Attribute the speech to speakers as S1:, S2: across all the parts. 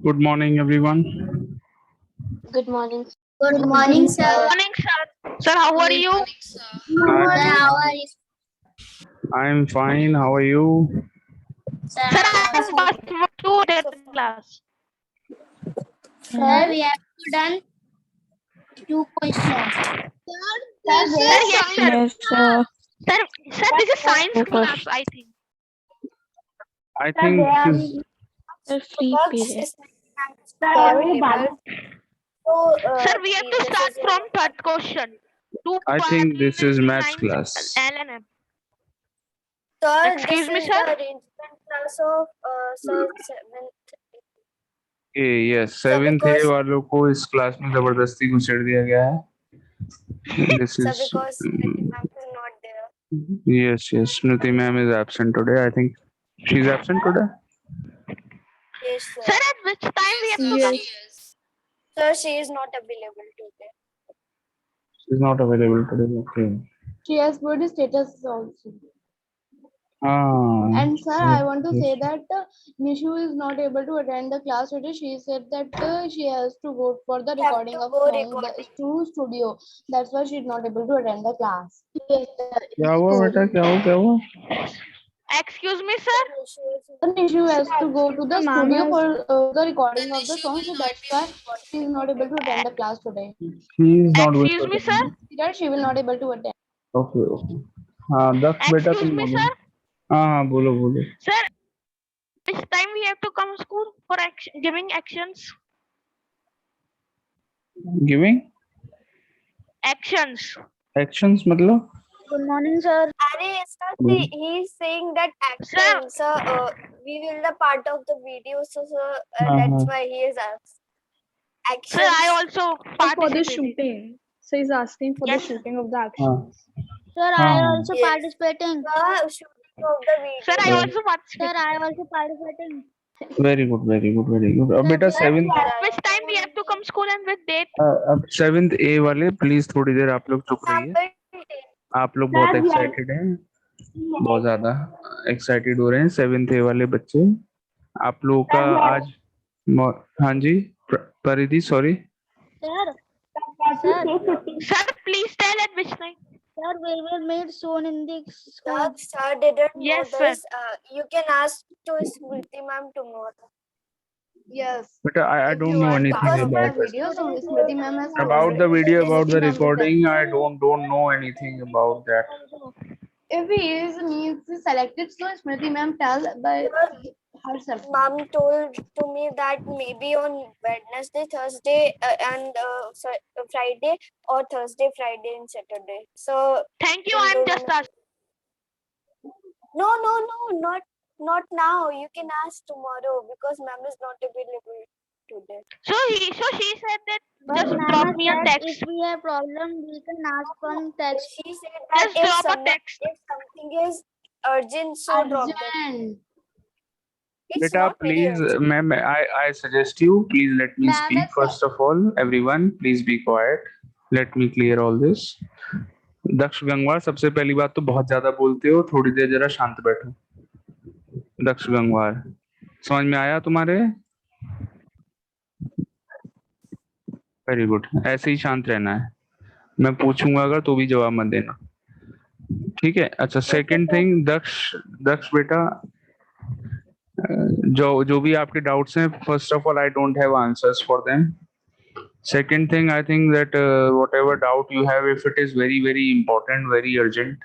S1: Good morning, everyone.
S2: Good morning.
S3: Good morning, sir.
S4: Morning, sir. Sir, how are you?
S3: Sir, how are you?
S1: I'm fine. How are you?
S3: Sir,
S4: Sir,
S3: I'm
S4: I'm
S3: also.
S4: passed to attend class.
S3: Sir, we have done two questions.
S4: Sir, yes, sir.
S5: Yes, sir.
S4: Sir, this is science
S5: Go
S4: class,
S5: first.
S4: I think.
S1: I think this is.
S5: A free period.
S4: Sir, we have to start from third question. Two
S1: I think this is maths
S4: parallel
S1: class.
S4: LNM.
S3: Sir,
S4: Excuse
S3: this
S4: me,
S3: is
S4: sir.
S3: the arrangement class of sir seventh.
S1: Yes,
S3: Sir,
S1: seventh A
S3: because
S1: वालों को इस class में जबरदस्ती घुसेड़ दिया गया है. This
S3: sir,
S1: is.
S3: because Smriti ma'am is not there.
S1: Yes. Smriti ma'am is absent today. I think she's absent today.
S3: Yes,
S4: Sir,
S3: sir.
S4: at which time we have to
S5: Yes.
S4: come?
S3: Sir, she is not available today.
S1: She's not available today. Okay.
S6: She has put status also.
S1: Ah.
S6: And sir, I want to
S1: yes.
S6: say that Nishu is not able to attend the class today. She said that she has to go for the
S3: Have
S6: recording
S3: to
S6: of
S3: go
S6: song
S3: recording.
S6: to studio. That's why she's not able to attend the class.
S1: क्या हुआ बेटा? क्या हुआ?
S4: Excuse me, sir.
S6: So Nishu has to go to the studio for the recording of the song. So that's why she is not able to attend the class today.
S1: She is not going
S4: Excuse
S1: to
S4: me, sir.
S1: attend.
S6: That she will not able to attend.
S1: Okay. हाँ दक्ष बेटा
S4: Excuse
S1: तुम
S4: me,
S1: बोलो.
S4: sir.
S1: हाँ बोलो.
S4: Sir, which time we have to come school for giving actions?
S1: Giving
S4: Actions.
S1: actions मतलब.
S5: Good morning, sir.
S3: Arey, sir, he is saying that action. Sir, we will the part of the video. So, sir, that's why he is asked.
S4: Sir,
S3: Action.
S4: I also
S5: For the
S4: participated.
S5: shooting. So he's asking for
S4: Yes,
S5: the
S4: sir.
S5: shooting of the action.
S1: हाँ.
S5: Sir,
S1: हाँ.
S3: Yes.
S5: participating.
S3: Sir, shooting of the video.
S4: Sir, I also participated.
S5: also participating.
S1: Very good. अब बेटा seventh
S4: Which time we have to come school and with date?
S1: अब seventh A वाले please थोड़ी देर आप लोग चुप रहिए. आप लोग बहुत एक्साइटेड हैं. बहुत ज्यादा एक्साइटेड हो रहे हैं सेवेंथ ए वाले बच्चे. आप लोगों का आज हाँ जी परिधि sorry.
S5: Sir,
S4: Sir, please tell at which time.
S5: sir, we will meet soon in the
S3: Sir, sir didn't
S4: Yes,
S3: know
S4: sir.
S3: this. You can ask to Smriti ma'am tomorrow.
S6: Yes.
S1: But I
S6: If
S1: don't
S6: you
S1: know
S6: want to
S1: anything
S6: ask
S1: about
S6: the
S1: it.
S6: video, so Smriti ma'am has
S1: About the
S6: already-
S1: video, about the
S6: Smriti ma'am is
S1: recording, I don't know anything about that.
S6: If he is means selected, so Smriti ma'am tell by herself.
S3: Mom told to me that maybe on Wednesday, Thursday, and Friday, or Thursday, Friday, and Saturday. So
S4: Thank you.
S3: in
S4: I'm
S3: the-
S4: just asking.
S3: no, not now. You can ask tomorrow because ma'am is not available today.
S4: So she said that just drop me a text.
S5: we have problem, we can ask on text.
S3: She said that
S4: Just drop a text.
S3: if something is urgent, so drop that.
S6: Urgent.
S3: It's
S1: Beta,
S3: not very
S1: please,
S3: urgent.
S1: ma'am, I suggest you, please let me
S6: Ma'am,
S1: speak.
S6: it's-
S1: First of all, everyone, please be quiet. Let me clear all this. दक्ष गंगवार, सबसे पहली बात तो बहुत ज्यादा बोलते हो, थोड़ी देर जरा शांत बैठो. दक्ष गंगवार, समझ में आया तुम्हारे? Very good. ऐसे ही शांत रहना है. मैं पूछूंगा अगर तो भी जवाब मत देना. ठीक है. अच्छा, सेकंड थिंग, दक्ष बेटा, जो भी आपके डाउट्स हैं, first of all I don't have answers for them. Second thing, I think that whatever doubt you have, if it is very important, very urgent,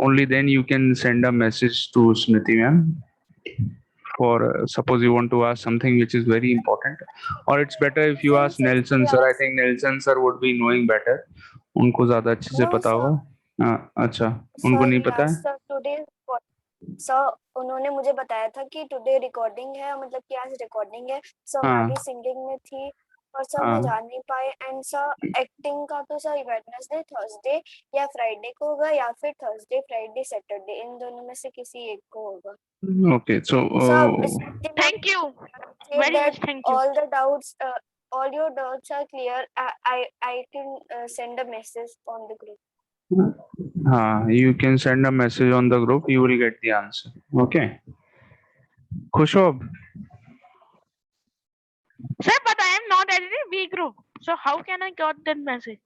S1: only then you can send a message to Smriti ma'am. For suppose you want to ask something which is very important, or it's better if you ask Nelson sir. I think Nelson sir would be knowing better. उनको ज़्यादा अच्छे से
S3: No,
S1: पता
S3: sir.
S1: होगा. अच्छा, उनको नहीं पता है.
S3: सर टुडे सर उन्होंने मुझे बताया था कि टुडे रिकॉर्डिंग है, मतलब कि आज रिकॉर्डिंग है. सर
S1: हाँ.
S3: मैं भी सिंगिंग में थी और सर मैं
S1: हाँ.
S3: जा नहीं पाए. एंड सर एक्टिंग का तो सर वेडनेसडे, थर्सडे या फ्राइडे को होगा, या फिर थर्सडे, फ्राइडे, सैटरडे, इन दोनों में से किसी एक को होगा.
S1: Okay, so
S4: Thank you. Very much. Thank you.
S3: all the doubts, all your doubts are clear. I can send a message on the group.
S1: you can send a message on the group. You will get the answer. Okay. खुशब
S4: Sir, but I am not added in B group. So how can I got that message?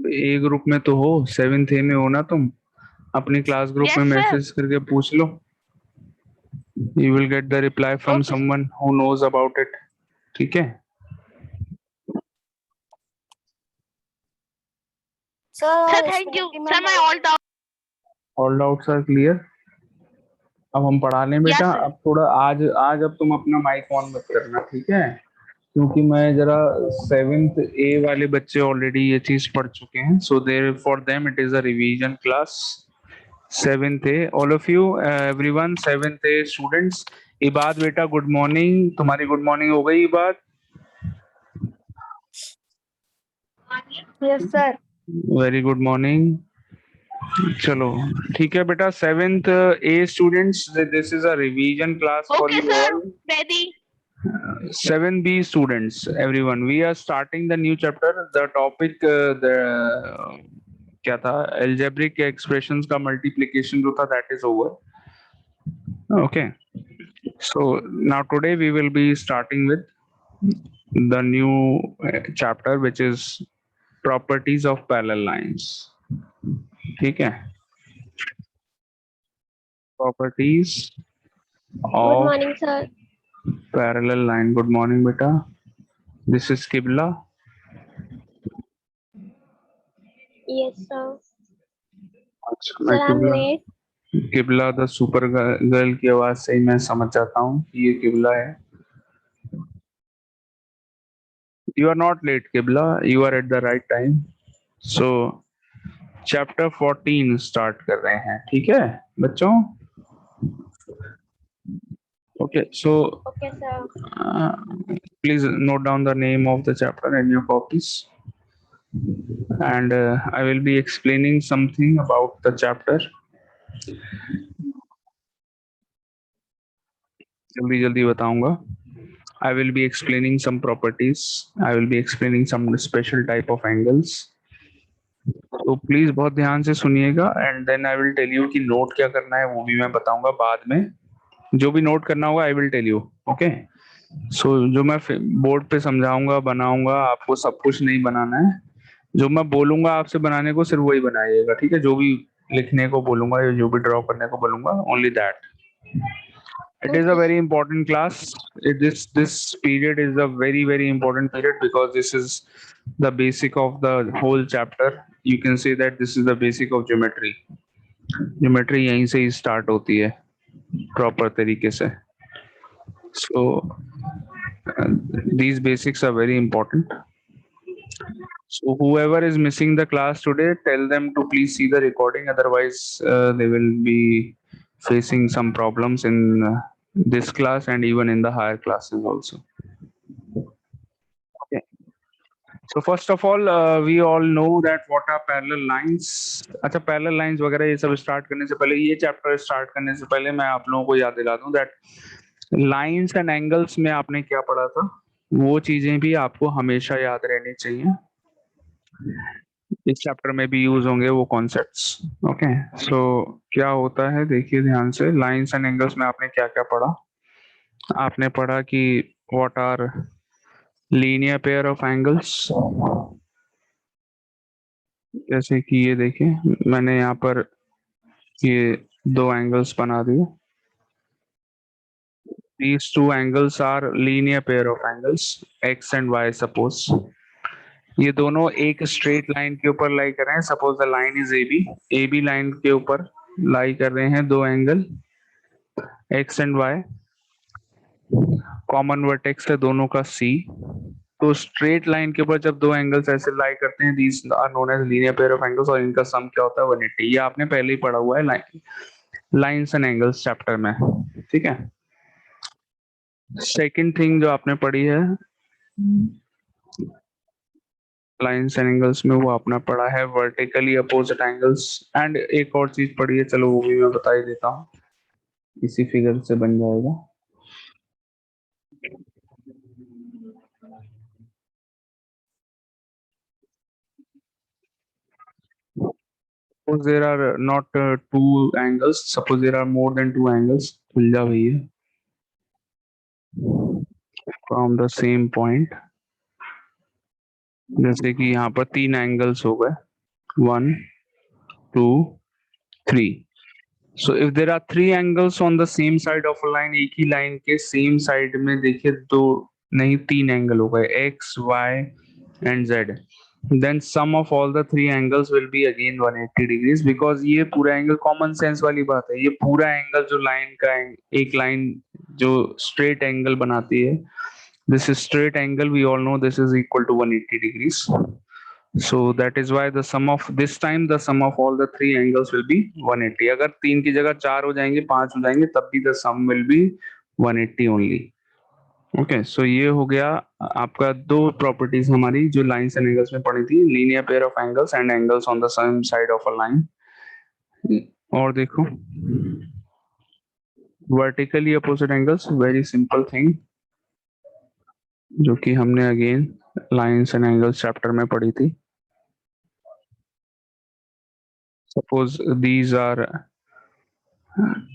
S1: A group में तो हो, 7th ए में हो ना तुम, अपनी class group में
S4: Yes, sir.
S1: Message करके पूछ लो. You will get the reply from
S4: Okay.
S1: someone who knows about it. ठीक है.
S3: Sir,
S4: Sir,
S3: और
S4: thank you.
S3: Smriti
S4: Sir,
S3: ma'am
S4: my
S3: और-
S4: all doubt.
S1: All doubts are clear. अब हम पढ़ा लें बेटा.
S4: Yes, sir.
S1: अब थोड़ा आज आज अब तुम अपना माइक ऑन मत करना, ठीक है, क्योंकि मैं जरा 7th ए वाले बच्चे ऑलरेडी ये चीज पढ़ चुके हैं. So there for them it is a revision class. 7th A, all of you, everyone, 7th A students. Ibad बेटा गुड मॉर्निंग. तुम्हारी गुड मॉर्निंग हो गई Ibad?
S3: Yes, sir.
S1: Very good morning. चलो ठीक है बेटा. 7th A students, this is a revision class for
S4: Okay,
S1: you
S4: sir.
S1: All.
S4: Ready.
S1: 7B students, everyone, we are starting the new chapter. The topic the क्या था, algebraic expressions का multiplication जो था, that is over. Okay, so now today we will be starting with the new chapter which is properties of parallel lines. ठीक है, properties
S3: Good
S1: of
S3: morning, sir.
S1: parallel line. Good morning beta. This is Qibla.
S3: Yes, sir.
S1: मैं
S3: Sir, I'm
S1: Qibla.
S3: late.
S1: किबला the super girl की आवाज से ही मैं समझ जाता हूँ कि ये किबला है. यू आर नॉट लेट किबला, you are at the right time. So chapter 14 start कर रहे हैं, ठीक है बच्चों? Okay, so
S3: Okay, sir.
S1: Please note down the name of the chapter in your copies and I will be explaining something about the chapter. जल्दी जल्दी बताऊंगा. I will be explaining some properties. I will be explaining some special type of angles. तो please बहुत ध्यान से सुनिएगा and then I will tell you कि note क्या करना है वो भी मैं बताऊंगा बाद में. जो भी नोट करना होगा I will tell you. Okay, so जो मैं बोर्ड पे समझाऊंगा बनाऊंगा, आपको सब कुछ नहीं बनाना है. जो मैं बोलूंगा आपसे बनाने को सिर्फ वही बनाइएगा, ठीक है? जो भी लिखने को बोलूंगा या जो भी ड्रॉ करने को बोलूंगा, only that. It is a very important class. This period is a very important period because this is the basic of the whole chapter. You can say that this is the basic of geometry. Geometry यहीं से ही start होती है proper तरीके से. So these basics are very important. So whoever is missing the class today, tell them to please see the recording. Otherwise, they will be facing some problems in this class and even in the higher classes also. Okay. So first of all, we all know that what are parallel lines. अच्छा, parallel lines वगैरह ये सब start करने से पहले, ये chapter start करने से पहले मैं आप लोगों को याद दिला दूं that lines and angles में आपने क्या पढ़ा था, वो चीजें भी आपको हमेशा याद रहनी चाहिए. इस चैप्टर में भी यूज होंगे वो कॉन्सेप्ट्स. ओके, सो क्या होता है देखिए ध्यान से. लाइंस एंड एंगल्स में आपने क्या क्या पढ़ा? आपने पढ़ा कि what are linear pair of angles. जैसे कि ये देखिए मैंने यहाँ पर ये दो एंगल्स बना दिए. These two angles are linear pair of angles, x and y. Suppose ये दोनों एक स्ट्रेट लाइन के ऊपर लाई कर रहे हैं. Suppose the line is A B line के ऊपर लाई कर रहे हैं दो angle x and y. Common vertex है दोनों का C. तो स्ट्रेट लाइन के ऊपर जब दो एंगल्स ऐसे लाई करते हैं, these are known as linear pair of angles, और इनका सम क्या होता है 180. ये आपने पहले ही पढ़ा हुआ है लाइंस एंड एंगल्स चैप्टर में, ठीक है? सेकंड थिंग जो आपने पढ़ी है लाइंस एंड एंगल्स में, वो आपने पढ़ा है वर्टिकली अपोजिट एंगल्स. एंड एक और चीज पढ़ी है, चलो वो भी मैं बता ही देता हूँ, इसी फिगर से बन जाएगा. Suppose there are not two angles. Suppose there are more than two angles. खुल जा भैया. From the same point. जैसे कि यहाँ पर 3 एंगल्स हो गए, 1 2 3। So if there are 3 angles on the same side of a line, एक ही लाइन के सेम साइड में देखिए 2 नहीं 3 एंगल हो गए, x y and z, then sum of all the 3 angles will be again 180 degrees, because ये पूरा एंगल कॉमन सेंस वाली बात है, ये पूरा एंगल जो लाइन का एक लाइन जो स्ट्रेट एंगल बनाती है, this is straight angle, we all know this is equal to 180 degrees. So that is why the sum of this time the sum of all the 3 angles will be 180. अगर 3 की जगह 4 हो जाएंगे, 5 हो जाएंगे, तब भी the sum will be 180 only. Okay so ये हो गया आपका दो प्रॉपर्टीज हमारी जो लाइंस एंड एंगल्स में पढ़ी थी, linear pair of angles and angles on the same side of a line. और देखो vertically opposite angles, very simple thing जो कि हमने again lines and angles chapter में पढ़ी थी। Suppose these are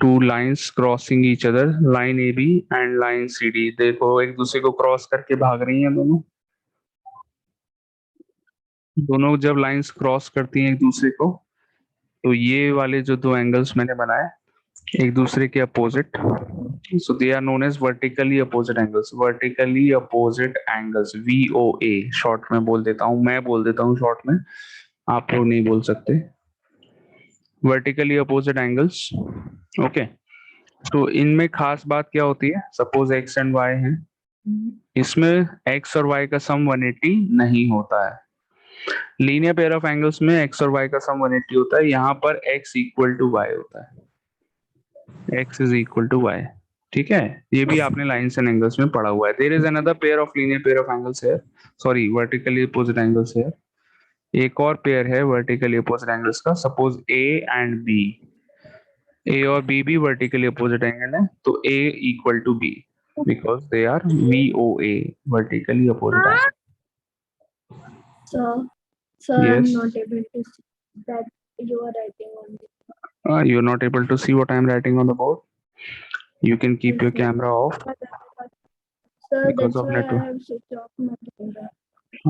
S1: two lines crossing each other, line A B and line C D. देखो एक दूसरे को क्रॉस करके भाग रही हैं दोनों जब लाइंस क्रॉस करती हैं एक दूसरे को, तो ये वाले जो दो एंगल्स मैंने बनाए एक दूसरे के opposite, so they are known as vertically opposite angles. Vertically opposite angles VOA short में बोल देता हूँ, मैं बोल देता हूँ शॉर्ट में, आप लोग नहीं बोल सकते। Vertically opposite angles, okay. तो इनमें खास बात क्या होती है, सपोज x एंड y है, इसमें x और y का सम 180 नहीं होता है। लीनियर पेयर ऑफ एंगल्स में x और y का सम 180 होता है, यहाँ पर x इक्वल टू y होता है, x is equal to y। ठीक है, ये भी आपने लाइंस एंड एंगल्स में पढ़ा हुआ है। There is another pair of linear pair of angles here, sorry vertically opposite angles here. एक और पेयर है वर्टिकली अपोजिट एंगल्स का, suppose a and b, a और b भी वर्टिकली अपोजिट एंगल है, तो a equal to b because they are VOA vertically opposite angle.
S3: So
S1: Yes.
S3: I'm not able to see that you are writing on this.
S1: You're not able to see what I'm writing on the board. You can keep your
S3: Yes,
S1: camera off.
S3: Sir,
S1: Because
S3: that's
S1: of
S3: why
S1: network.
S3: I have switched off my camera.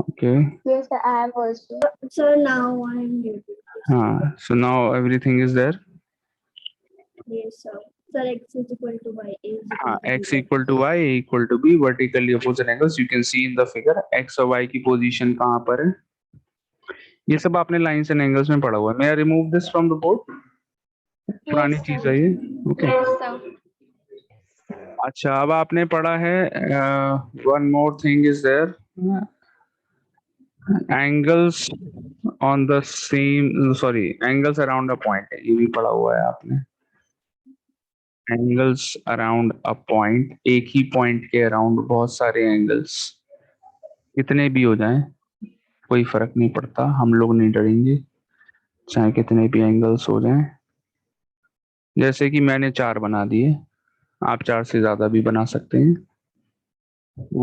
S1: Okay.
S6: Yes, I am also.
S3: Sir, now I am able to see.
S1: So now everything is there.
S3: Yes, sir. Sir, x is equal to y. A is equal to
S1: X
S3: b.
S1: equal to y, A equal to b, vertically opposite angles. You can see in the figure x और y की position कहाँ पर है, ये सब आपने lines and angles में पढ़ा हुआ है। May I remove this from the board? पुरानी चीज है ये, ओके। अच्छा, अब आपने पढ़ा है one more thing is there, angles on the same, sorry angles around a point है, ये भी पढ़ा हुआ है आपने। एंगल्स अराउंड अ पॉइंट, एक ही पॉइंट के अराउंड बहुत सारे एंगल्स, कितने भी हो जाएं कोई फर्क नहीं पड़ता, हम लोग नहीं डरेंगे चाहे कितने भी एंगल्स हो जाएं। जैसे कि मैंने 4 बना दिए, आप 4 से ज्यादा भी बना सकते हैं।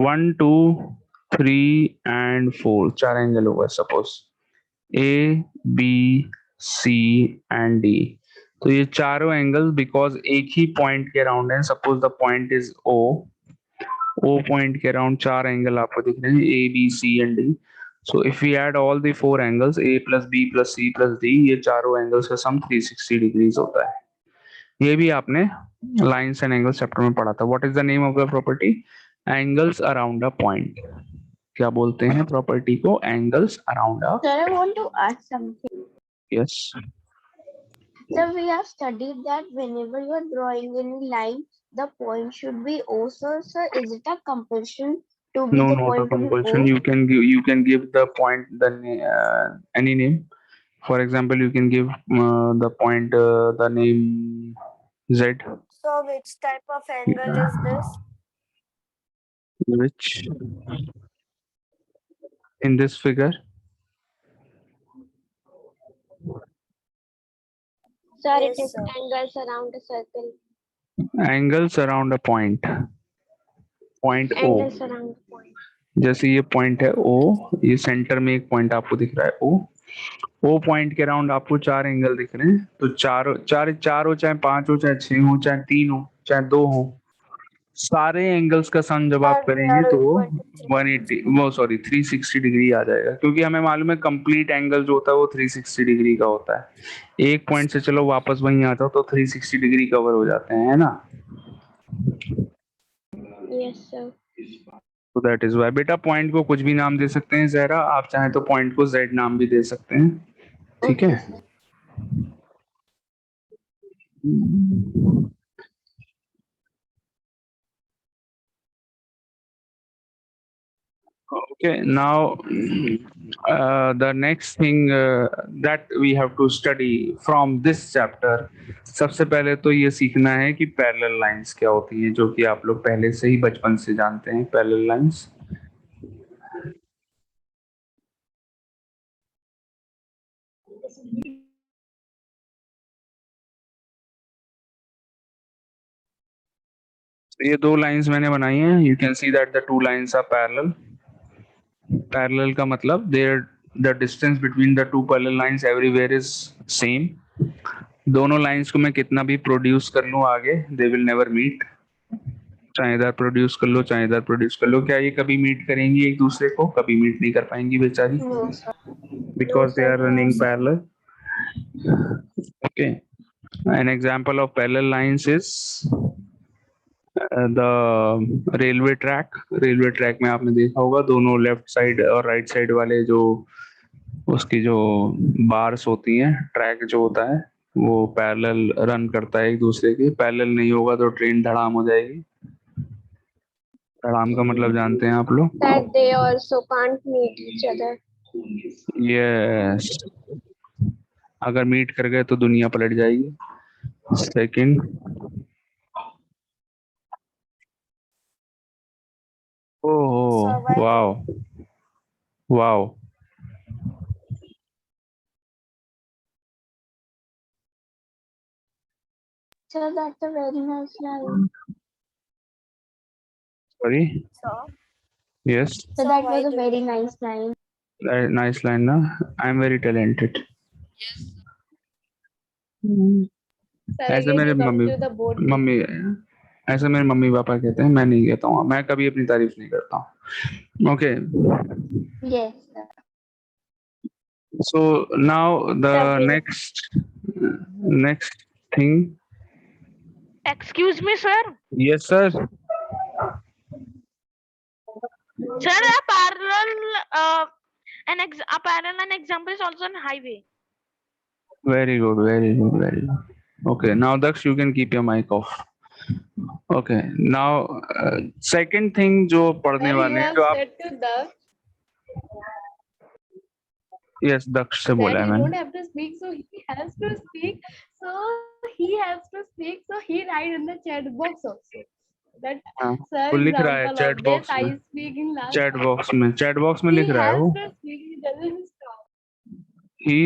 S1: 1 2 3 एंड 4 4 एंगल हो गए, suppose A B C and D। तो ये चारों एंगल बिकॉज एक ही पॉइंट के अराउंड है, suppose the point is O point के अराउंड 4 एंगल आपको दिख रहे हैं, A B C and D। So if we add all the 4 angles A plus B plus C plus D, ये चारों एंगल्स का सम 360 डिग्रीज होता है। ये भी आपने लाइंस एंड एंगल्स चैप्टर में पढ़ा था। What is the name of the property? Angles around a point. क्या बोलते हैं प्रॉपर्टी को? Angles around a.
S6: Sir, I want to ask something.
S1: Yes
S6: Sir, we have studied that whenever you are drawing any line, the point should be O. Sir, is it a compulsion to be
S1: no
S6: the
S1: not a
S6: point to be
S1: compulsion,
S6: O?
S1: you can give the point any name. For example, you can give the point the name Z,
S3: So, which type of angle is this?
S1: which in this figure
S5: Sir,
S3: Yes,
S5: it is
S3: sir.
S5: angles around a circle.
S1: angles around a point O।
S5: Angles around a point.
S1: जैसे ये point है O, ये centre में एक point आपको दिख रहा है O पॉइंट के अराउंड आपको 4 एंगल दिख रहे हैं, तो चार हो, चाहे 5 हो, चाहे 6 हो, चाहे 3 हो, चाहे 2 हो, सारे एंगल्स का सम जब आप
S3: Sir, we
S1: करेंगे
S3: are
S1: तो वो
S3: equal to
S1: 180 वो सॉरी 360 डिग्री आ जाएगा, क्योंकि हमें मालूम है कंप्लीट एंगल जो होता है वो 360 डिग्री का होता है। एक पॉइंट से चलो वापस वहीं आ जाओ तो 360 डिग्री कवर हो जाते हैं, है ना।
S5: Yes, sir.
S1: तो दैट इज वाई बेटा पॉइंट को कुछ भी नाम दे सकते हैं जहरा, आप चाहें तो पॉइंट को जेड नाम भी दे सकते हैं, ठीक है।
S6: Okay.
S1: Okay, now the next thing that we have to study from this chapter, सबसे पहले तो ये सीखना है कि पैरेलल लाइंस क्या होती हैं, जो कि आप लोग पहले से ही बचपन से जानते हैं पैरेलल लाइंस। तो ये दो लाइंस मैंने बनाई हैं, you can see that the two lines are parallel. Parallel का मतलब there the distance between the two parallel lines everywhere is same. दोनों लाइंस को मैं कितना भी प्रोड्यूस कर लूं आगे, दे विल नेवर मीट। चाहे इधर प्रोड्यूस कर लो चाहे इधर प्रोड्यूस कर लो, क्या ये कभी मीट करेंगी एक दूसरे को? कभी मीट नहीं कर पाएंगी बेचारी,
S6: No, sir.
S1: Because they are
S3: No,
S1: running
S3: sir.
S1: Parallel. Okay, an example of parallel lines is the railway track. Railway track में आपने देखा होगा दोनों लेफ्ट साइड और राइट साइड वाले जो उसकी जो बार्स होती हैं, ट्रैक जो होता है वो पैरेलल रन करता है एक दूसरे के। पैरेलल नहीं होगा तो ट्रेन धड़ाम हो जाएगी। धड़ाम का मतलब जानते हैं आप लोग?
S5: That they also can't meet each other.
S1: Yes, अगर मीट कर गए तो दुनिया पलट जाएगी। Second, oh
S3: Survival.
S1: Wow wow,
S6: Sir, that's a very nice line.
S1: Sorry,
S3: Sir,
S1: yes,
S6: So
S3: sir,
S6: that
S3: why
S6: was a
S3: do
S6: very
S3: you
S6: nice line.
S1: Nice line ना, I am very talented. ऐसे मेरे mummy ऐसे मेरे mummy papa कहते हैं, मैं नहीं कहता हूँ, मैं कभी अपनी तारीफ नहीं करता हूँ। Okay,
S6: Yes, sir.
S1: so now the
S5: Totally.
S1: next thing,
S4: Excuse me, sir.
S1: yes sir,
S4: Sir, a parallel example is also on highway.
S1: very good, very good, very good. Okay, now Daksh you can keep your mic off. Okay, now second thing जो पढ़ने वाले हैं, जो आप yes दक्ष से बोला है मैंने।
S2: don't have to speak, so he has to speak. So he write in the chat box also. That
S1: हाँ,
S2: sir,
S1: वो लिख रहा है
S2: example
S1: chat
S2: of
S1: box
S2: this, I
S1: में,
S2: speak in last.
S1: Chat box में
S2: He
S1: लिख रहा है
S2: has
S1: वो।
S2: to speak. He doesn't stop.
S1: he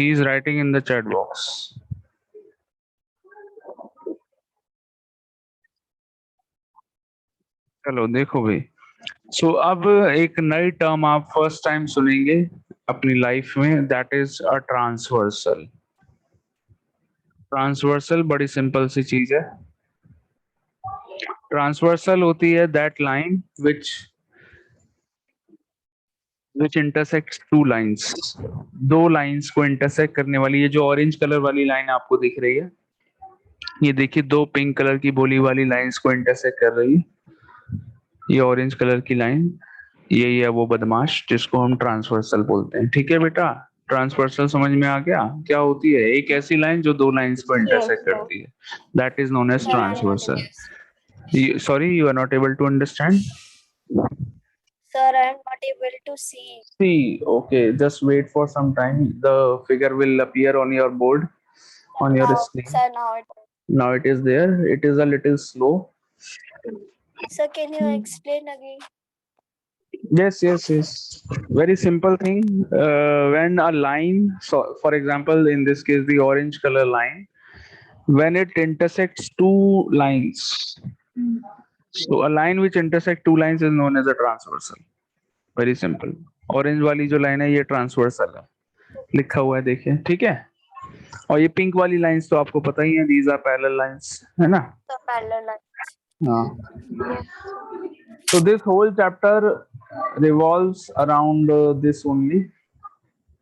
S1: is writing in the chat box. चलो देखो भाई, सो अब एक नई टर्म आप फर्स्ट टाइम सुनेंगे अपनी लाइफ में, that is a transversal. Transversal बड़ी सिंपल सी चीज है। ट्रांसवर्सल होती है that line which intersects two lines, दो लाइंस को इंटरसेक्ट करने वाली। ये जो ऑरेंज कलर वाली लाइन आपको दिख रही है, ये देखिए दो पिंक कलर की बोली वाली लाइंस को इंटरसेक्ट कर रही है। ये ऑरेंज कलर की लाइन, यही है वो बदमाश जिसको हम ट्रांसवर्सल बोलते हैं। ठीक है बेटा, ट्रांसवर्सल समझ में आ गया क्या होती है? एक ऐसी लाइन जो दो लाइंस को इंटरसेक्ट
S6: sir.
S1: करती है, that is known as
S3: Sir, I am not
S1: transversal.
S3: able.
S1: Sorry, you are not able to understand?
S3: Sir, I am not able to see.
S1: See, okay, just wait for some time. The figure will appear on your board, on your
S3: Now,
S1: screen.
S3: sir, now it.
S1: Now it is there. It is a little slow.
S3: Sir, can you explain again?
S1: Yes. Very simple thing. When a line, so for example, in this case, the orange color line, when it intersects two lines, so a line which intersects two lines is known as a transversal. Very simple. Orange वाली जो line है ये transversal है, लिखा हुआ है देखिए, ठीक है। और ये पिंक वाली लाइंस तो आपको पता ही है, these are parallel lines, है ना।
S3: The parallel line.
S5: Yes.
S1: So this whole chapter revolves around this only.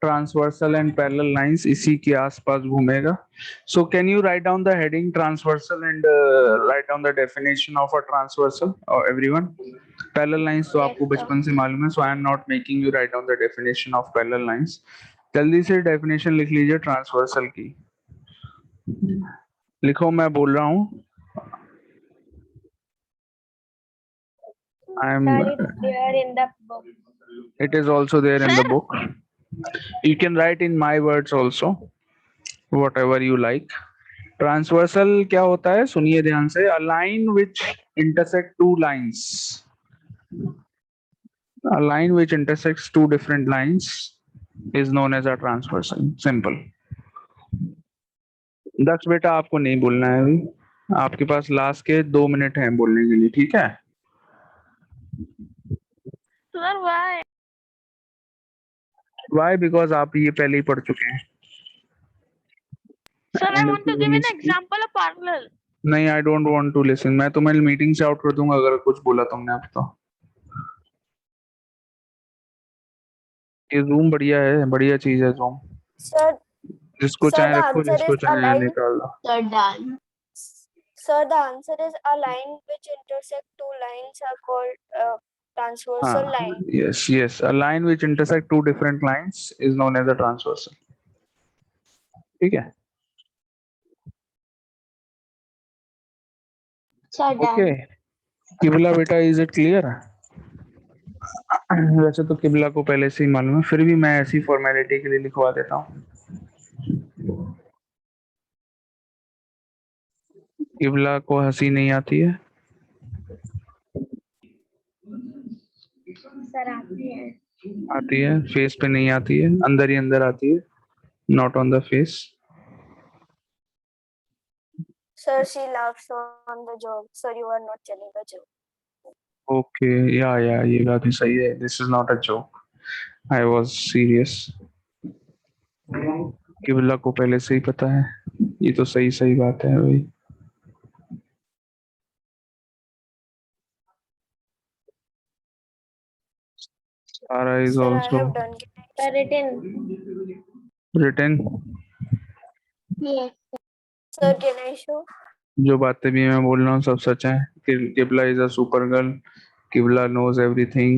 S1: Transversal and parallel lines इसी के आसपास घूमेगा. So can you write down the heading transversal and write down the definition of a transversal, everyone? Parallel lines तो
S5: Yes,
S1: आपको
S5: sir.
S1: बचपन से मालूम है, so I am not making you write down the definition of parallel lines. जल्दी से definition लिख लीजिए transversal की. लिखो, मैं बोल रहा हूँ. I am.
S5: Sir, it's there in the book.
S1: It is also there in the
S4: Sir?
S1: book. You can write in my words also, whatever you like. Transversal क्या होता है, सुनिए ध्यान से. A line which intersect two lines, a line which intersects two different lines is known as a transversal. Simple. Daksh बेटा आपको नहीं बोलना है अभी, आपके पास लास्ट के 2 मिनट हैं बोलने के लिए, ठीक है?
S4: Sir, why?
S1: वाई? बिकॉज आप ये पहले ही पढ़ चुके हैं.
S4: Sir, I
S1: And
S4: want
S1: if
S4: to
S1: you
S4: give an
S1: only speak-
S4: example of parallel.
S1: नहीं, I don't want to listen. मैं तुम्हें मीटिंग से आउट कर दूंगा अगर कुछ बोला तुमने अब तो. ये जूम बढ़िया है, बढ़िया चीज है जूम.
S3: Sir,
S1: जिसको
S3: sir,
S1: चाहे
S3: the
S1: रखो,
S3: answer
S1: जिसको
S3: is a
S1: चाहे
S3: line.
S1: निकाल दो.
S6: Sir, done.
S3: Sir, the answer is a line which intersect two lines are called transversal line.
S1: Yes, yes. A line which intersect two different lines is known as a transversal. ठीक है?
S6: Sir, done.
S1: Okay. किबला बेटा, is it clear? वैसे तो किबला को पहले से ही मालूम है, फिर भी मैं ऐसी फॉर्मेलिटी के लिए लिखवा देता हूँ. किबला को हंसी नहीं आती है?
S5: सर आती है.
S1: आती है, फेस पे नहीं आती है, अंदर ही अंदर आती है, not on the face.
S3: Sir, she laughs on the joke. Sir, you are not telling a joke.
S1: Okay, या ये बात भी सही है. This is not a joke, I was serious. किबला को पहले से ही पता है. ये तो सही सही बात है भाई. Sara is
S3: Sir, I
S1: also
S3: have done.
S5: Sir, written.
S1: written.
S6: Yes.
S3: Sir, can I show?
S1: जो बातें भी मैं बोल रहा हूँ सब सच है. किबला इज अ सुपर गर्ल. किबला knows everything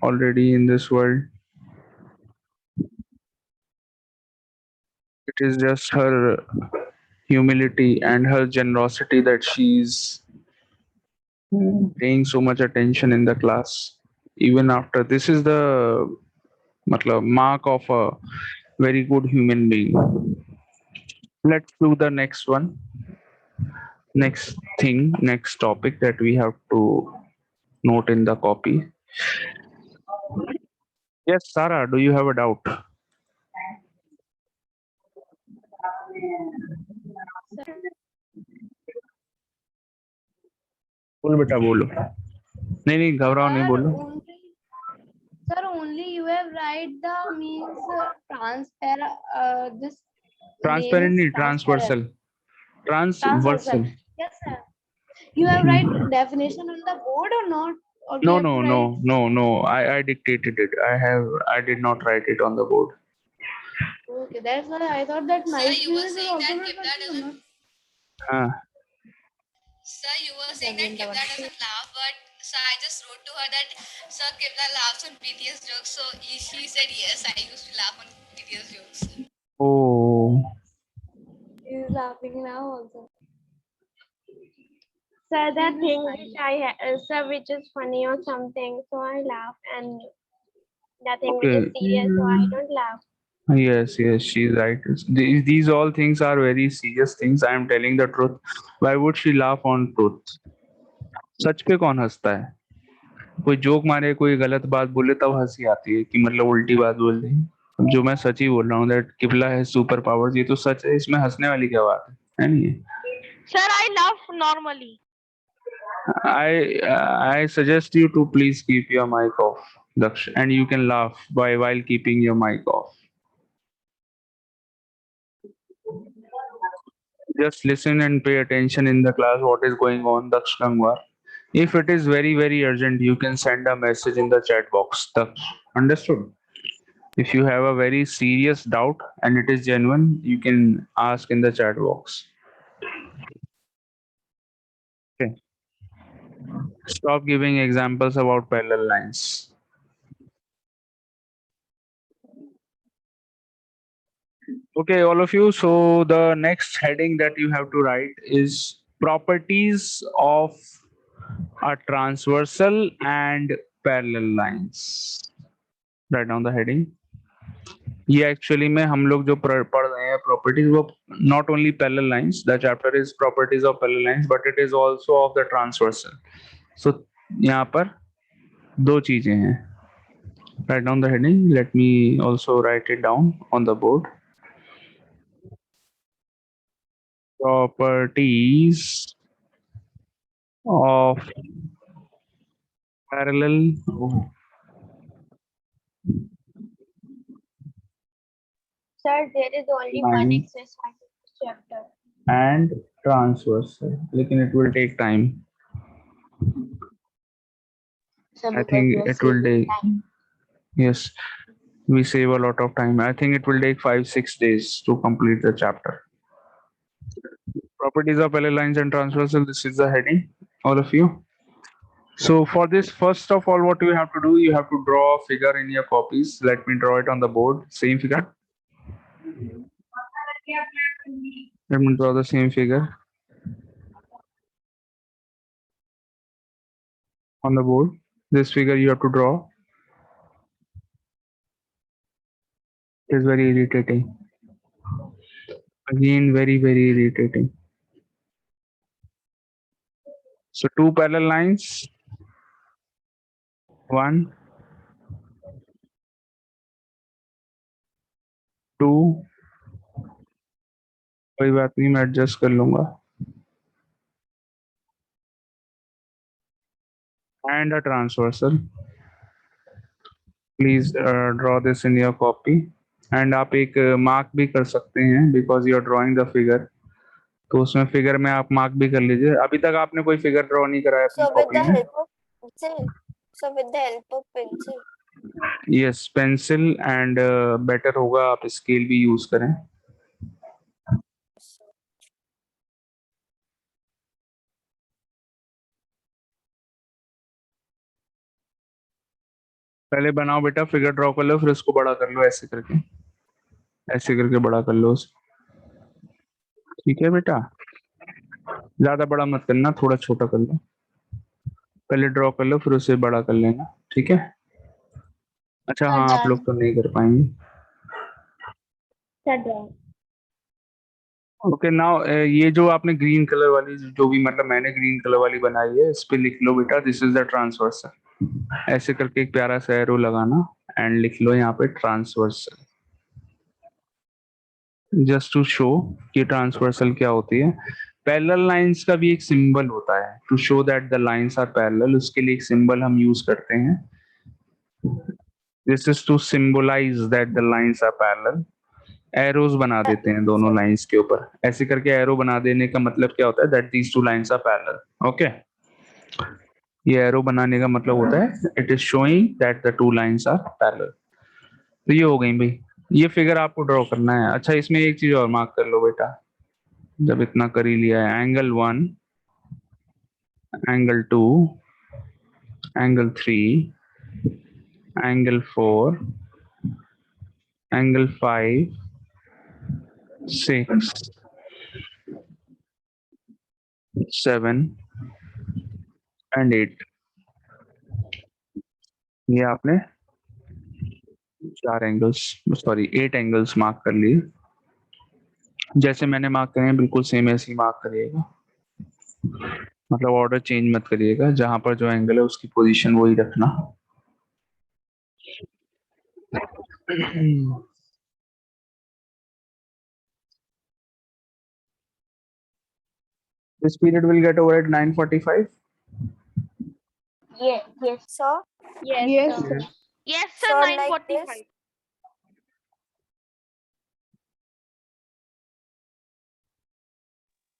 S1: already in this world. It is just her humility and her generosity that she's paying so much attention in the class. Even after this is the matlab, mark of a very good human being. Let's do the next one. Next thing, next topic that we have to note in the copy. Yes, Sarah, do you have a doubt? बोल बेटा बोलो. नहीं घबराओ नहीं, बोलो.
S2: Sir, only you have write the means transparent. This
S1: transparent
S2: name
S1: नहीं,
S2: is
S1: transversal. Transversal.
S2: Yes, sir. You have write definition on the board or not? Or we
S1: No,
S2: have
S1: no,
S2: to
S1: no,
S2: write?
S1: no, no. I dictated it. I did not write it on the board.
S2: Okay, that's why I thought that my
S7: Sir, you were
S2: experience is
S7: saying
S2: also
S7: that
S2: not
S7: Kibla
S2: working or
S7: doesn't.
S2: not.
S1: हाँ.
S7: Sir, you were saying that Kibla doesn't laugh, but so I just wrote to her that Sir Kibla laughs on BTS jokes. So she said yes, I used to laugh on BTS jokes.
S1: Oh.
S2: He is laughing now also.
S5: Sir, the thing which sir, which is funny or something, so I laugh, and the thing which is
S1: Okay.
S5: serious, so I don't laugh.
S1: Yes, she's right. These all things are very serious things. I am telling the truth. Why would she laugh on truth? सच पे कौन हंसता है? कोई joke मारे, कोई गलत बात बोले तब हंसी आती है कि मतलब उल्टी बात बोल दी. जो मैं सच ही बोल रहा हूँ दैट किबला है सुपर पावर्स, ये तो सच है. इसमें हंसने वाली क्या बात है नहीं?
S4: Sir, I laugh normally.
S1: I suggest you to please keep your mic off, Daksh, and you can laugh while keeping your mic off. Just listen and pay attention in the class. What is going on, Daksh Gangwar? If it is very very urgent, you can send a message in the chat box. Understood? If you have a very serious doubt and it is genuine, you can ask in the chat box. Okay. Stop giving examples about parallel lines. Okay, all of you. So the next heading that you have to write is properties of a transversal and parallel lines. Write down the heading. ये actually में हम लोग जो पढ़ रहे हैं properties वो not only parallel lines the chapter is properties of parallel lines but it is also of the transversal so यहाँ पर दो चीजें हैं write down the heading let me also write it down on the board properties of parallel
S5: Sir, there is only one
S1: line
S5: exercise in this chapter.
S1: and transversal लेकिन it will take time.
S6: So
S1: I
S6: because
S1: think
S6: we are
S1: it will
S6: saving
S1: take
S6: time.
S1: yes we save a lot of time. I think it will take 5-6 days to complete the chapter. Properties of parallel lines and transversal. This is the heading, all of you. So for this, first of all, what you have to do, you have to draw a figure in your copies. Let me draw it on the board. Same figure. Let me draw the same figure on the board. This figure you have to draw. It is very irritating. Again, very, very irritating. So two parallel lines. One, two. कोई बात नहीं मैं adjust कर लूंगा. And a transversal. Please draw this in your copy. And आप एक mark भी कर सकते हैं because you are drawing the figure. तो उसमें फिगर में आप मार्क भी कर लीजिए. अभी तक आपने कोई फिगर ड्रॉ नहीं कराया अपनी
S3: So with
S1: कॉपी
S3: the
S1: में.
S3: help of pencil. So with the help of pencil.
S1: Yes pencil and better होगा आप स्केल भी यूज करें. पहले बनाओ बेटा फिगर ड्रॉ कर लो फिर उसको बड़ा कर लो ऐसे करके बड़ा कर लो उसे. ठीक है बेटा ज्यादा बड़ा मत करना थोड़ा छोटा कर लो. पहले ड्रॉ कर लो फिर उसे बड़ा कर लेना. ठीक है. अच्छा हाँ आप लोग तो नहीं कर पाएंगे.
S5: Sir, draw.
S1: ओके नाउ ये जो आपने ग्रीन कलर वाली जो भी मतलब मैंने ग्रीन कलर वाली बनाई है इस पे लिख लो बेटा दिस इज द ट्रांसवर्सल. ऐसे करके एक प्यारा सा एरो लगाना एंड लिख लो यहाँ पे ट्रांसवर्सल जस्ट टू शो कि ट्रांसवर्सल क्या होती है. पैरेलल लाइंस का भी एक सिंबल होता है to show that the lines are parallel. उसके लिए एक सिंबल हम यूज करते हैं. This is to symbolise that the lines are parallel. Arrows बना देते हैं दोनों लाइंस के ऊपर. ऐसे करके एरो बना देने का मतलब क्या होता है that these two lines are parallel. Okay ये एरो बनाने का मतलब होता है it is showing that the two lines are parallel. तो ये हो गई भाई. ये फिगर आपको ड्रॉ करना है. अच्छा इसमें एक चीज और मार्क कर लो बेटा जब इतना कर ही लिया है. Angle 1 angle 2 angle 3 angle 4 angle 5 6 7 and 8. ये आपने 4 एंगल्स सॉरी 8 एंगल्स मार्क कर लिए. जैसे मैंने मार्क करे हैं बिल्कुल सेम ऐसे ही मार्क करिएगा. मतलब ऑर्डर चेंज मत करिएगा. जहां पर जो एंगल है उसकी पोजीशन वही रखना. This period will get over at 9:45.
S6: Yes.
S3: So
S5: Yes,
S2: Yes,
S5: sir.
S2: sir.
S4: Yes, sir.
S3: So like
S4: 9:45.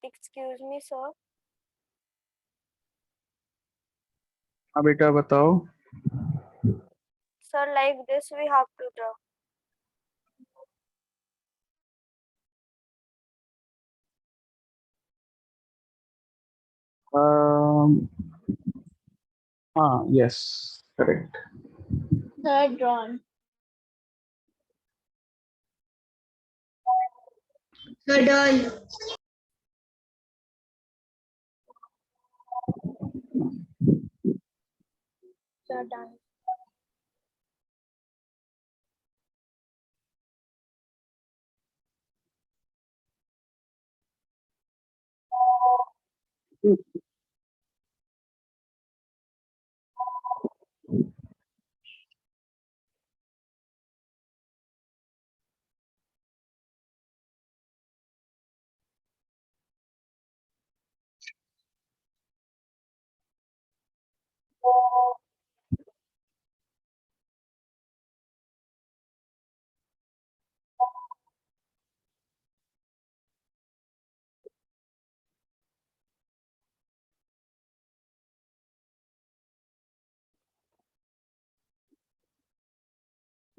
S3: excuse me, sir.
S1: हाँ बेटा बताओ.
S3: Sir, like this we have to draw.
S1: हाँ yes, correct.
S6: Third drawn.
S2: Done.
S5: So done.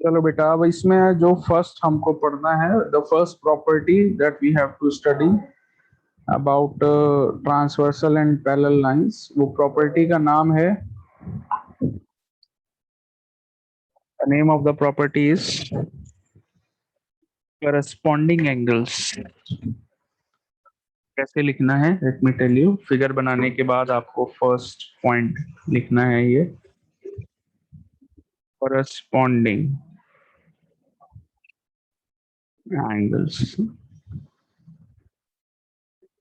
S1: चलो बेटा, अब इसमें जो first हमको पढ़ना है, the first property that we have to study about transversal and parallel lines, वो प्रॉपर्टी का नाम है, the name of the property is corresponding angles. कैसे लिखना है, let me tell you. Figure बनाने के बाद आपको फर्स्ट पॉइंट लिखना है ये करस्पॉन्डिंग एंगल्स.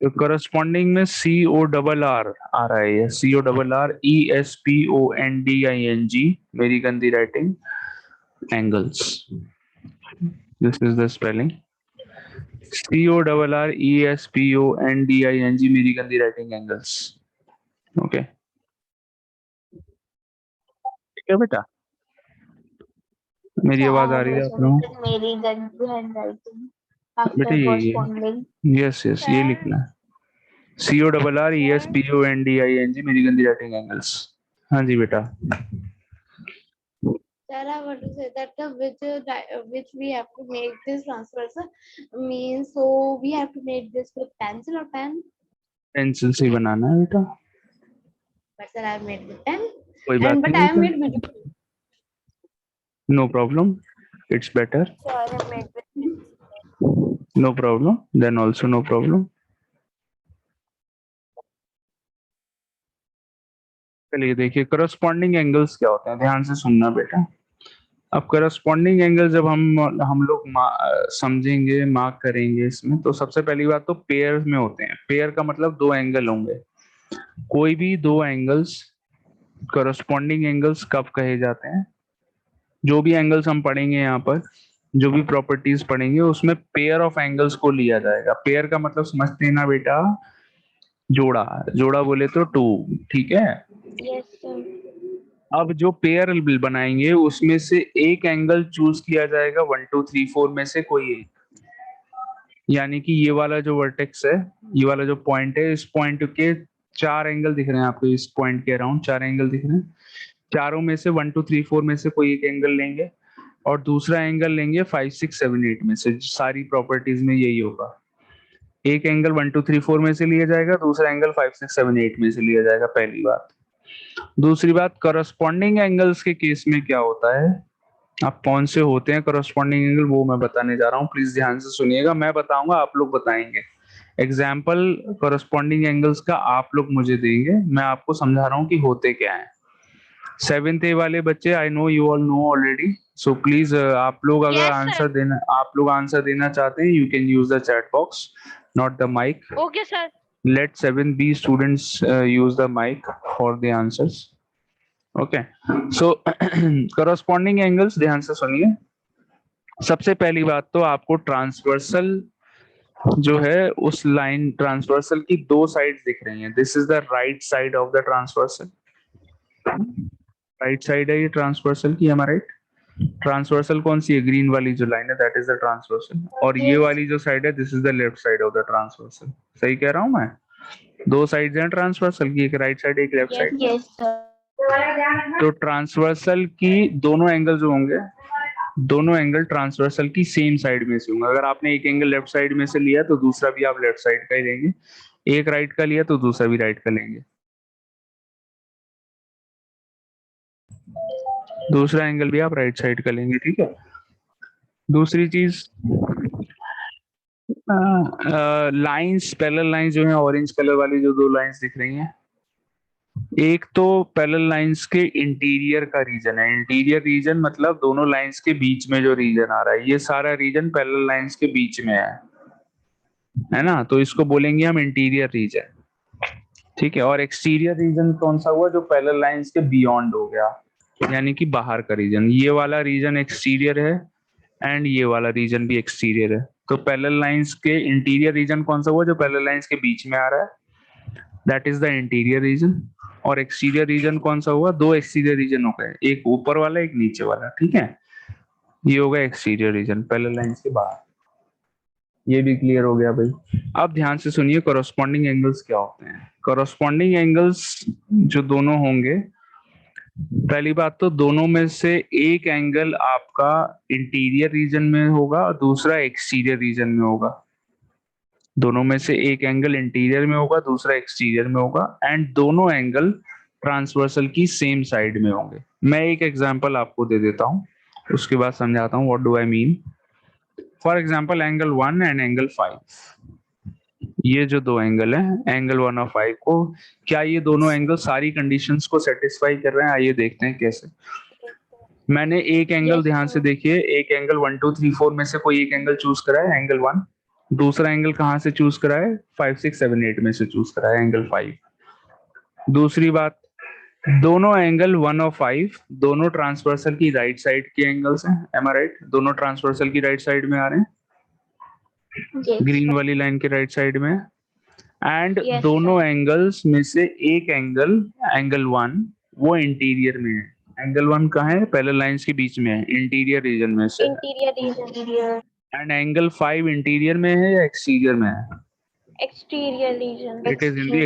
S1: तो करस्पॉन्डिंग में CORR आ रहा है, ये CORRESPONDING, मेरी गंदी writing, angles. This is the spelling. CORRESPONDING, मेरी गंदी राइटिंग, एंगल्स. ओके ठीक है बेटा, मेरी आवाज आ रही है आप लोगों को?
S6: मेरी गंदी handwriting.
S1: बेटा
S6: After
S1: ये
S6: corresponding.
S1: यस यस ये लिखना है, CORRESPONDING, मेरी गंदी राइटिंग, एंगल्स. हाँ जी बेटा.
S2: Sir, I want to say that which we have to make this transversal means, so we have to make this with pencil or pen.
S1: Pencil से ही बनाना है बेटा,
S2: But sir, I have made with pen.
S1: कोई बात
S2: But I have
S1: नहीं.
S2: made with
S1: no problem, it's better.
S3: Sir, I made with
S1: no problem, then also no problem. चलिए देखिए, corresponding angles क्या होते हैं, ध्यान से सुनना बेटा. अब करस्पॉन्डिंग एंगल जब हम लोग समझेंगे, मार्क करेंगे इसमें, तो सबसे पहली बात तो पेयर में होते हैं. पेयर का मतलब दो एंगल होंगे. कोई भी दो एंगल्स करस्पॉन्डिंग एंगल्स कब कहे जाते हैं? जो भी एंगल्स हम पढ़ेंगे यहाँ पर, जो भी प्रॉपर्टीज पढ़ेंगे, उसमें पेयर ऑफ एंगल्स को लिया जाएगा. पेयर का मतलब समझते हैं ना बेटा, जोड़ा. जोड़ा बोले तो टू, ठीक है.
S5: Yes, sir.
S1: अब जो पेयर बनाएंगे उसमें से एक एंगल चूज किया जाएगा 1 2 3 4 में से कोई एक. यानी कि ये वाला जो वर्टेक्स है, ये वाला जो पॉइंट है, इस पॉइंट के चार एंगल दिख रहे हैं आपको, इस पॉइंट के अराउंड चार एंगल दिख रहे हैं. चारों में से 1 2 3 4 में से कोई एक एंगल लेंगे, और दूसरा एंगल लेंगे 5 6 7 8 में से. सारी प्रॉपर्टीज में यही होगा. एक एंगल 1 2 3 4 में से लिया जाएगा, दूसरा एंगल 5 6 7 8 में से लिया जाएगा. पहली बात. दूसरी बात, करस्पॉन्डिंग एंगल्स के केस में क्या होता है, आप कौन से होते हैं करस्पॉन्डिंग एंगल, वो मैं बताने जा रहा हूँ. प्लीज ध्यान से सुनिएगा, मैं बताऊंगा, आप लोग बताएंगे. एग्जाम्पल करस्पॉन्डिंग एंगल्स का आप लोग मुझे देंगे, मैं आपको समझा रहा हूँ कि होते क्या है. 7th A वाले बच्चे, I know you all know already, so please आप लोग अगर
S4: Yes, sir.
S1: आंसर देना चाहते हैं, you can use the chat box, not the mic.
S4: Okay, sir.
S1: Let 7B students use the mic for the answers. Okay. So corresponding angles, ध्यान से सुनिए. सबसे पहली बात तो आपको ट्रांसवर्सल जो है, उस लाइन ट्रांसवर्सल की दो साइड्स दिख रही हैं. This is the right side of the transversal. Right side है ये ट्रांसवर्सल की, हमारा राइट. ट्रांसवर्सल कौन सी है? ग्रीन वाली जो लाइन है, दैट इज द ट्रांसवर्सल. और ये वाली जो साइड है, this is the left side of the transversal. सही कह रहा हूं मैं? दो साइड्स हैं ट्रांसवर्सल की, एक राइट साइड एक लेफ्ट साइड.
S6: Yes, sir.
S1: तो ट्रांसवर्सल की दोनों एंगल जो होंगे, दोनों एंगल ट्रांसवर्सल की सेम साइड में से होंगे। अगर आपने एक एंगल लेफ्ट साइड में से लिया तो दूसरा भी आप लेफ्ट साइड का ही लेंगे, एक राइट का लिया तो दूसरा भी राइट का लेंगे। दूसरा एंगल भी आप राइट साइड का लेंगे, ठीक है। दूसरी चीज, लाइंस, पैरेलल लाइंस जो है, ऑरेंज कलर वाली जो दो लाइंस दिख रही हैं, एक तो पैरेलल लाइंस के इंटीरियर का रीजन है। इंटीरियर रीजन मतलब दोनों लाइंस के बीच में जो रीजन आ रहा है, ये सारा रीजन पैरेलल लाइंस के बीच में है ना, तो इसको बोलेंगे हम इंटीरियर रीजन, ठीक है। और एक्सटीरियर रीजन कौन सा हुआ, जो पैरेलल लाइंस के बियॉन्ड हो गया, यानी कि बाहर का रीजन। ये वाला रीजन एक्सटीरियर है एंड ये वाला रीजन भी एक्सटीरियर है। तो पैरेलल लाइंस के इंटीरियर रीजन कौन सा हुआ, जो पैरेलल लाइंस के बीच में आ रहा है, that is the interior region. और एक्सटीरियर रीजन कौन सा हुआ, दो एक्सटीरियर रीजन हो गए, एक ऊपर वाला एक नीचे वाला, ठीक है। ये होगा एक्सटीरियर रीजन पैरेलल लाइंस के बाहर। ये भी क्लियर हो गया भाई। अब ध्यान से सुनिए, कोरोस्पोंडिंग एंगल्स क्या होते हैं। कोरोस्पोंडिंग एंगल्स जो दोनों होंगे, पहली बात तो दोनों में से एक एंगल आपका इंटीरियर रीजन में होगा और दूसरा एक्सटीरियर रीजन में होगा। दोनों में से एक एंगल इंटीरियर में होगा, दूसरा एक्सटीरियर में होगा, एंड दोनों एंगल ट्रांसवर्सल की सेम साइड में होंगे। मैं एक एग्जांपल आपको दे देता हूं, उसके बाद समझाता हूं what do I mean. For example angle 1 and angle 5, ये जो दो एंगल है, एंगल 1 और 5 को, क्या ये दोनों एंगल सारी कंडीशंस को सेटिस्फाई कर रहे हैं? आइए देखते हैं कैसे। मैंने एक एंगल, ध्यान से देखिए, एक एंगल 1 2 3 4 में से कोई एक एंगल चूज करा है, एंगल 1। दूसरा एंगल कहां से चूज करा है, 5 6 7 8 में से चूज करा है, एंगल 5। दूसरी बात, दोनों एंगल 1 और 5 दोनों ट्रांसवर्सल की राइट साइड के एंगल्स हैं, एम आई राइट? दोनों ट्रांसवर्सल की राइट साइड में आ रहे हैं, ग्रीन वाली लाइन के राइट साइड में। एंड
S5: Yes,
S1: दोनों एंगल्स में से एक एंगल, एंगल 1, वो इंटीरियर में है। एंगल 1 कहाँ है, पैरेलल लाइंस के बीच में है, इंटीरियर रीजन में से है।
S5: interior region,
S1: and angle 5 interior में है या एक्सटीरियर में है?
S5: exterior region.
S1: It is in the